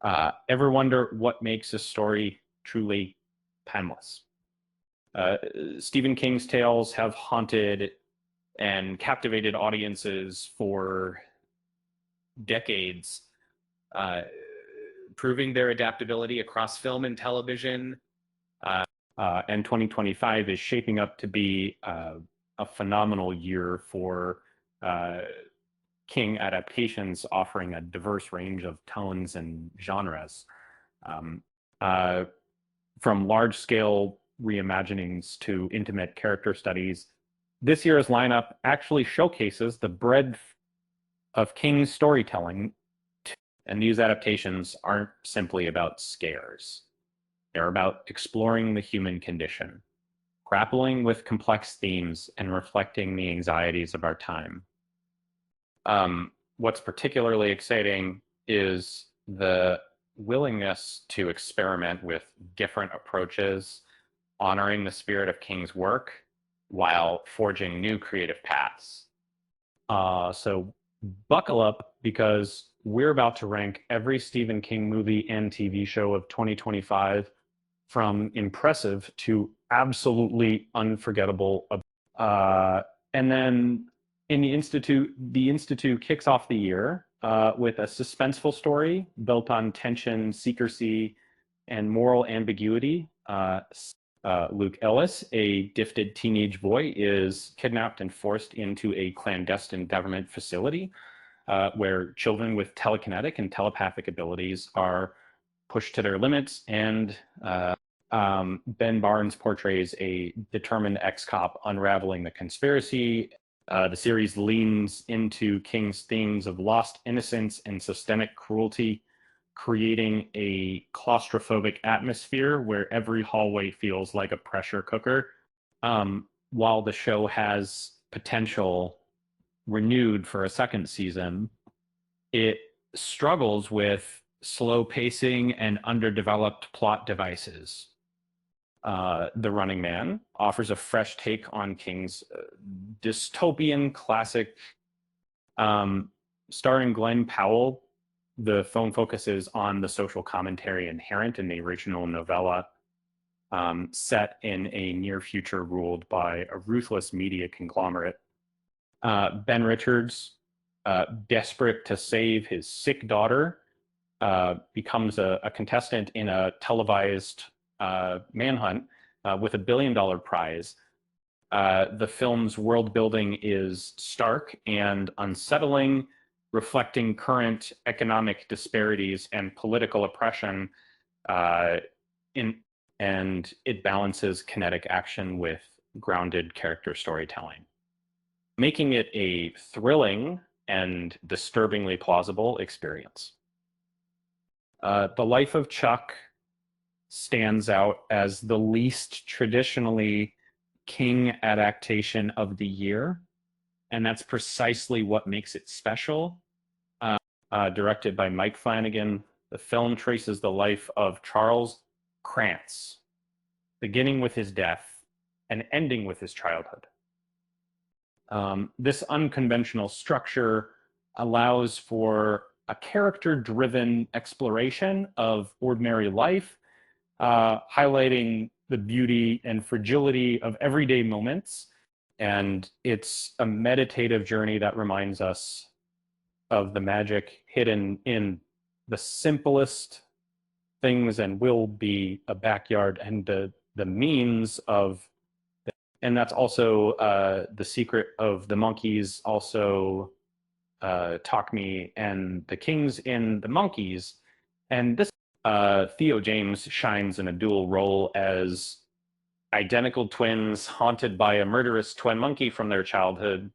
Ever wonder what makes a story truly timeless? Stephen King's tales have haunted and captivated audiences for decades, uh, proving their adaptability across film and television. And 2025 is shaping up to be a phenomenal year for uh, King adaptations, offering a diverse range of tones and genres. Um, uh, from large-scale reimaginings to intimate character studies, this year's lineup actually showcases the breadth of King's storytelling, and these adaptations aren't simply about scares. They're about exploring the human condition, grappling with complex themes, and reflecting the anxieties of our time. What's particularly exciting is the willingness to experiment with different approaches, honoring the spirit of King's work while forging new creative paths. So buckle up, because we're about to rank every Stephen King movie and TV show of 2025 from impressive to absolutely unforgettable. And then the Institute kicks off the year with a suspenseful story built on tension, secrecy, and moral ambiguity. Luke Ellis, a gifted teenage boy, is kidnapped and forced into a clandestine government facility where children with telekinetic and telepathic abilities are pushed to their limits. And Ben Barnes portrays a determined ex-cop unraveling the conspiracy. The series leans into King's themes of lost innocence and systemic cruelty, creating a claustrophobic atmosphere where every hallway feels like a pressure cooker. While the show has potential renewed for a second season, it struggles with slow pacing and underdeveloped plot devices. The Running Man offers a fresh take on King's dystopian classic. Starring Glenn Powell, the film focuses on the social commentary inherent in the original novella, set in a near future ruled by a ruthless media conglomerate. Ben Richards, desperate to save his sick daughter, becomes a contestant in a televised manhunt with a $1 billion prize. The film's world building is stark and unsettling, reflecting current economic disparities and political oppression, in, and it balances kinetic action with grounded character storytelling, making it a thrilling and disturbingly plausible experience. The Life of Chuck stands out as the least traditionally King adaptation of the year, and that's precisely what makes it special. Directed by Mike Flanagan, the film traces the life of Charles Krantz, beginning with his death and ending with his childhood. This unconventional structure allows for a character-driven exploration of ordinary life, highlighting the beauty and fragility of everyday moments. And it's a meditative journey that reminds us of the magic hidden in the simplest things, and will be a backyard, and the means of. And that's also the secret of the monkeys, also Talk Me and the Kings in the Monkeys. And this Theo James shines in a dual role as identical twins haunted by a murderous twin monkey from their childhood,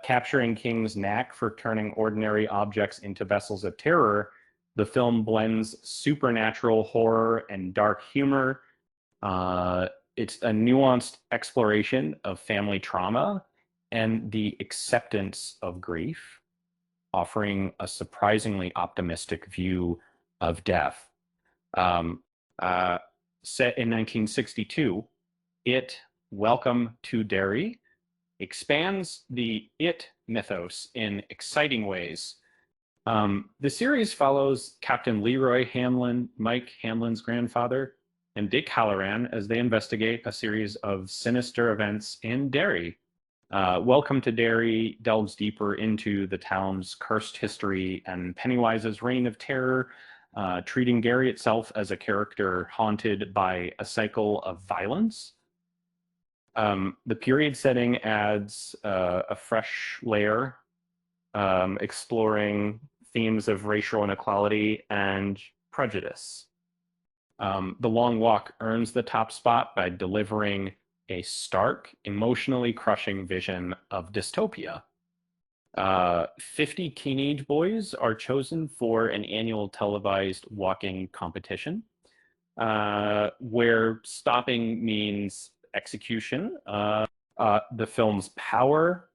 capturing King's knack for turning ordinary objects into vessels of terror. The film blends supernatural horror and dark humor. It's a nuanced exploration of family trauma and the acceptance of grief, offering a surprisingly optimistic view of death. Set in 1962, It, Welcome to Derry expands the It mythos in exciting ways, The series follows Captain Leroy Hamlin, Mike Hamlin's grandfather, and Dick Halloran as they investigate a series of sinister events in Derry. Welcome to Derry delves deeper into the town's cursed history and Pennywise's reign of terror, treating Derry itself as a character haunted by a cycle of violence. The period setting adds a fresh layer, exploring themes of racial inequality and prejudice. The Long Walk earns the top spot by delivering a stark, emotionally crushing vision of dystopia. 50 teenage boys are chosen for an annual televised walking competition, where stopping means execution. The film's power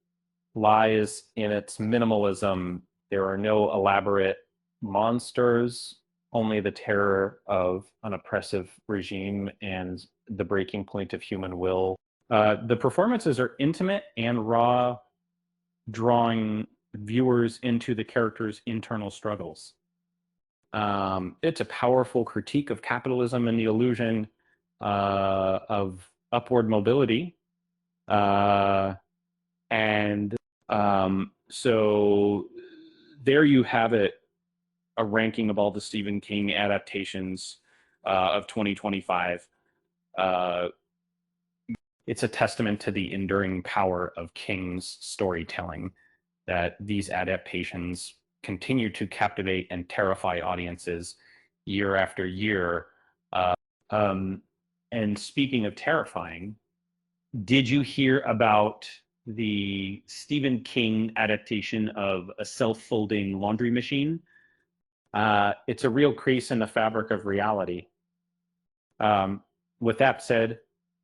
lies in its minimalism. There are no elaborate monsters, only the terror of an oppressive regime and the breaking point of human will. The performances are intimate and raw, drawing viewers into the characters' internal struggles. It's a powerful critique of capitalism and the illusion of upward mobility. And so there you have it, a ranking of all the Stephen King adaptations of 2025. Uh, it's a testament to the enduring power of King's storytelling that these adaptations continue to captivate and terrify audiences year after year. Uh, um, and speaking of terrifying, did you hear about the Stephen King adaptation of A Self-Folding Laundry Machine? It's a real crease in the fabric of reality. Um, with that said,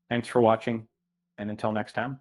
thanks for watching, and until next time.